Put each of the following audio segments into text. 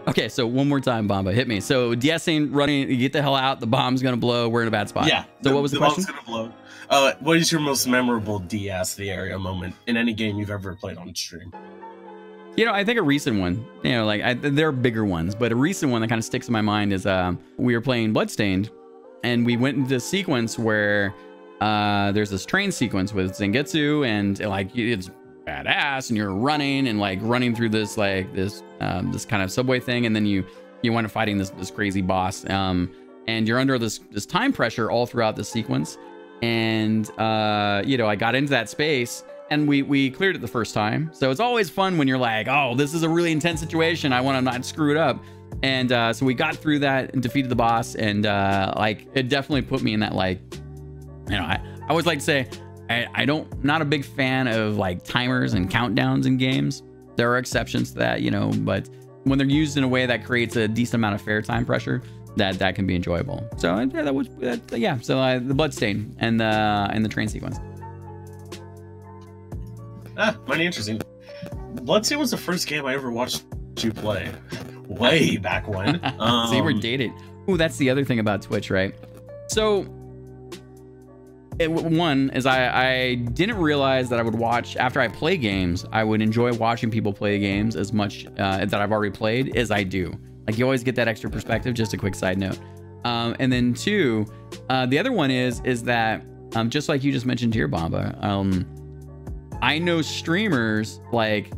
Okay, so one more time, Bomba, hit me. So de-essing, running, you get the hell out. The bomb's gonna blow. We're in a bad spot. Yeah. So what was the question? The bomb's gonna blow. What is your most memorable de-ass the area moment in any game you've ever played on stream? You know, I think a recent one. You know, like there are bigger ones, but a recent one that kind of sticks in my mind is we were playing Bloodstained, and we went into this sequence where there's this train sequence with Zangetsu, and like it's badass, and you're running and like running through this like this kind of subway thing, and then you wind up fighting this crazy boss, and you're under this time pressure all throughout the sequence, and you know, I got into that space and we cleared it the first time, so it's always fun when you're like, oh, this is a really intense situation, I want to not screw it up, and so we got through that and defeated the boss, and like it definitely put me in that, like, you know, I always like to say not a big fan of like timers and countdowns in games. There are exceptions to that, you know, but when they're used in a way that creates a decent amount of fair time pressure, that can be enjoyable. So yeah, that was yeah. So the Bloodstain and the train sequence. Mighty interesting. Bloodstained was the first game I ever watched you play, way back when. See, we're dated. Ooh, that's the other thing about Twitch, right? So, one is I didn't realize that I would watch, after I play games, I would enjoy watching people play games as much that I've already played as I do. Like, you always get that extra perspective. Just a quick side note. And then two, the other one is that just like you just mentioned here, Bomba, I know streamers like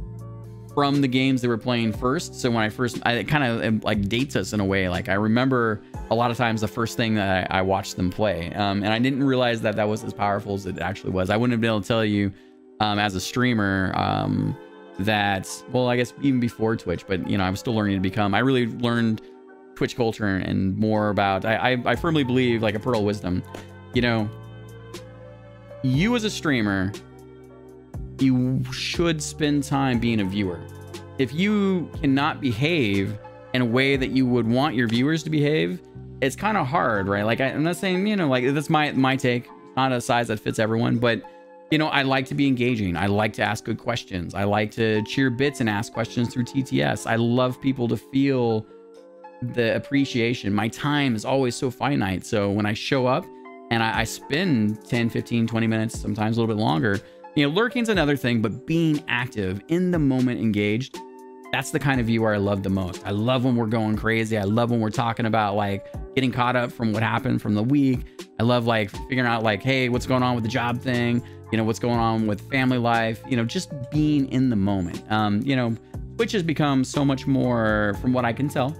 from the games they were playing first. So when it kind of like dates us in a way. Like I remember a lot of times the first thing that I watched them play, and I didn't realize that was as powerful as it actually was. I wouldn't have been able to tell you as a streamer that, well, I guess even before Twitch, but you know, I was still learning to become. I really learned Twitch culture and more about. I firmly believe, like a pearl of wisdom, you know, you as a streamer, you should spend time being a viewer. If you cannot behave in a way that you would want your viewers to behave, it's kind of hard, right? Like I'm not saying, you know, like that's my take. It's not a size that fits everyone, but you know, I like to be engaging. I like to ask good questions. I like to cheer bits and ask questions through TTS. I love people to feel the appreciation. My time is always so finite. So when I show up and I spend 10, 15, 20 minutes, sometimes a little bit longer, you know, lurking's another thing, but being active, in the moment, engaged, that's the kind of viewer I love the most. I love when we're going crazy. I love when we're talking about like getting caught up from what happened from the week. I love like figuring out like, hey, what's going on with the job thing? You know, what's going on with family life? You know, just being in the moment. You know, Twitch has become so much more, from what I can tell,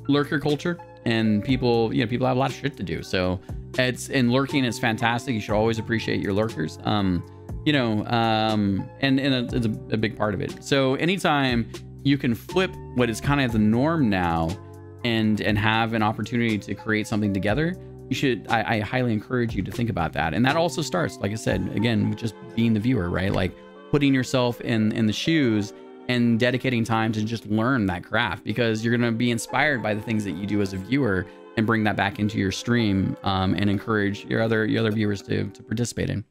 lurker culture, and people have a lot of shit to do. So lurking is fantastic. You should always appreciate your lurkers. You know, and it's a big part of it. So anytime you can flip what is kind of the norm now and have an opportunity to create something together, you should, I highly encourage you to think about that. And that also starts, like I said, again, with just being the viewer, right? Like putting yourself in the shoes and dedicating time to just learn that craft, because you're going to be inspired by the things that you do as a viewer and bring that back into your stream, and encourage your other viewers to participate in.